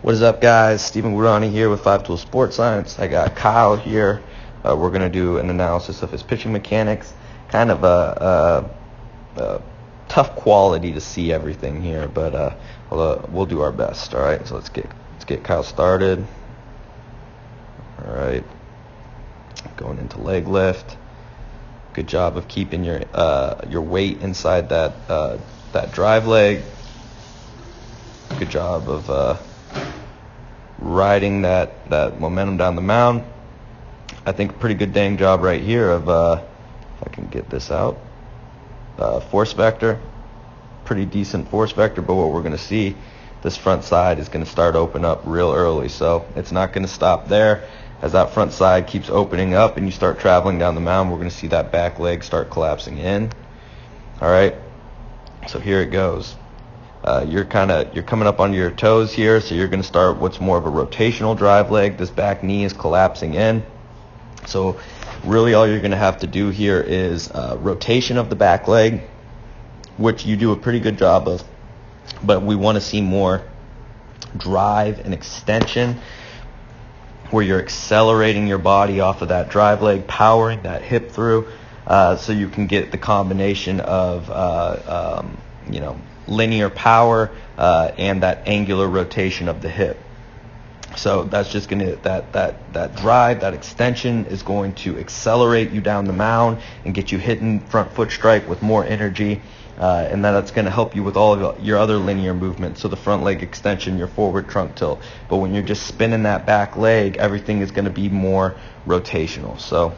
What is up, guys? Stephen Gurani here with 5 Tool Sports Science. I got Kyle here. We're going to do an analysis of his pitching mechanics. Kind of a tough quality to see everything here, but we'll do our best. All right, so let's get Kyle started. All right, going into leg lift. Good job of keeping your weight inside that drive leg. Good job of riding that momentum down the mound. I think a pretty good dang job right here of, if I can get this out, force vector. Pretty decent force vector, but what we're going to see, this front side is going to start open up real early, so it's not going to stop there. As that front side keeps opening up and you start traveling down the mound, we're going to see that back leg start collapsing in. All right, so here it goes. You're coming up on your toes here, so you're going to start what's more of a rotational drive leg. This back knee is collapsing in. So really all you're going to have to do here is rotation of the back leg, which you do a pretty good job of, but we want to see more drive and extension where you're accelerating your body off of that drive leg, powering that hip through, so you can get the combination of linear power and that angular rotation of the hip. So that's just going to, that drive, that extension is going to accelerate you down the mound and get you hitting front foot strike with more energy, and that's going to help you with all of your other linear movements, so the front leg extension, your forward trunk tilt. But when you're just spinning that back leg, everything is going to be more rotational. So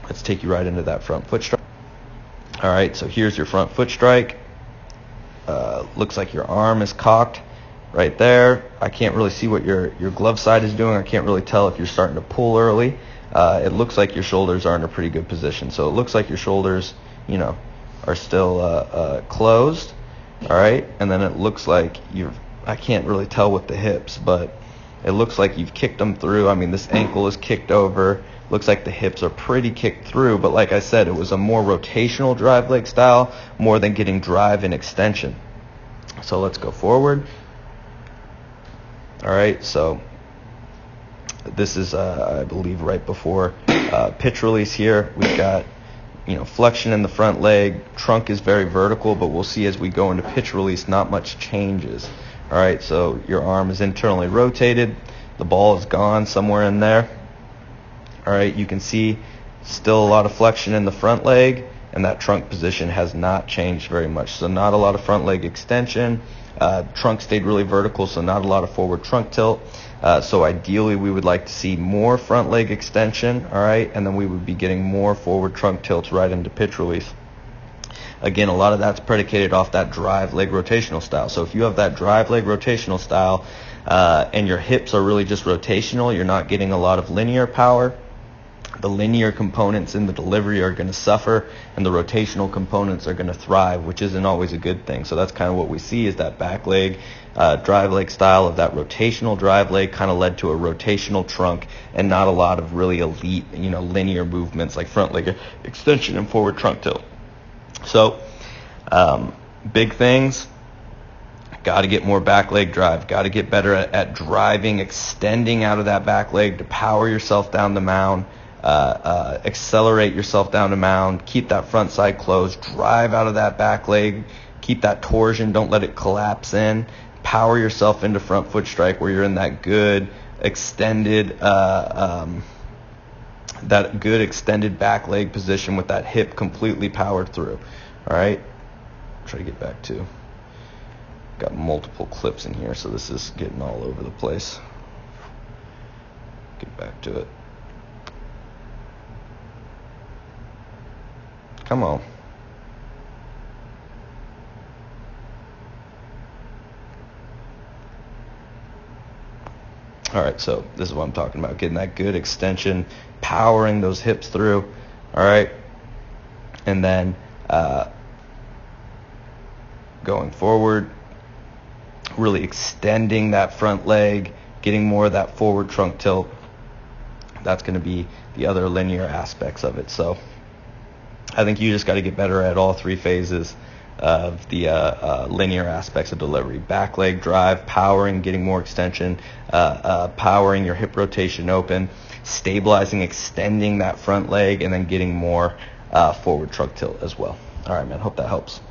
let's take you right into that front foot strike. All right, so here's your front foot strike. Looks like your arm is cocked right there. I can't really see what your glove side is doing. I can't really tell if you're starting to pull early. It looks like your shoulders are in a pretty good position. So it looks like your shoulders, are still closed. All right, and then it looks like I can't really tell with the hips, but it looks like you've kicked them through. I mean, this ankle is kicked over. Looks like the hips are pretty kicked through, but like I said, it was a more rotational drive leg style more than getting drive and extension. So let's go forward. All right, so this is, I believe, right before pitch release here. We've got, flexion in the front leg. Trunk is very vertical, but we'll see as we go into pitch release, not much changes. All right, so your arm is internally rotated. The ball is gone somewhere in there. All right, you can see still a lot of flexion in the front leg, and that trunk position has not changed very much. So not a lot of front leg extension. Trunk stayed really vertical, so not a lot of forward trunk tilt. So ideally we would like to see more front leg extension, all right, and then we would be getting more forward trunk tilts right into pitch release. Again, a lot of that's predicated off that drive leg rotational style. So if you have that drive leg rotational style and your hips are really just rotational, you're not getting a lot of linear power. The linear components in the delivery are going to suffer, and the rotational components are going to thrive, which isn't always a good thing. So that's kind of what we see, is that back leg, drive leg style of that rotational drive leg kind of led to a rotational trunk and not a lot of really elite, linear movements like front leg extension and forward trunk tilt. So big things. Got to get more back leg drive. Got to get better at driving, extending out of that back leg to power yourself down the mound. Accelerate yourself down the mound, keep that front side closed, drive out of that back leg, keep that torsion, don't let it collapse in, power yourself into front foot strike where you're in that good extended back leg position with that hip completely powered through. All right, try to get back to, got multiple clips in here, so this is getting all over the place. Get back to it. Come on. All right, so this is what I'm talking about, getting that good extension, powering those hips through. All right, and then going forward, really extending that front leg, getting more of that forward trunk tilt. That's going to be the other linear aspects of it. So I think you just got to get better at all three phases. of the linear aspects of delivery. Back leg drive, powering, getting more extension, powering your hip rotation open, stabilizing, extending that front leg, and then getting more forward trunk tilt as well. All right, man, hope that helps.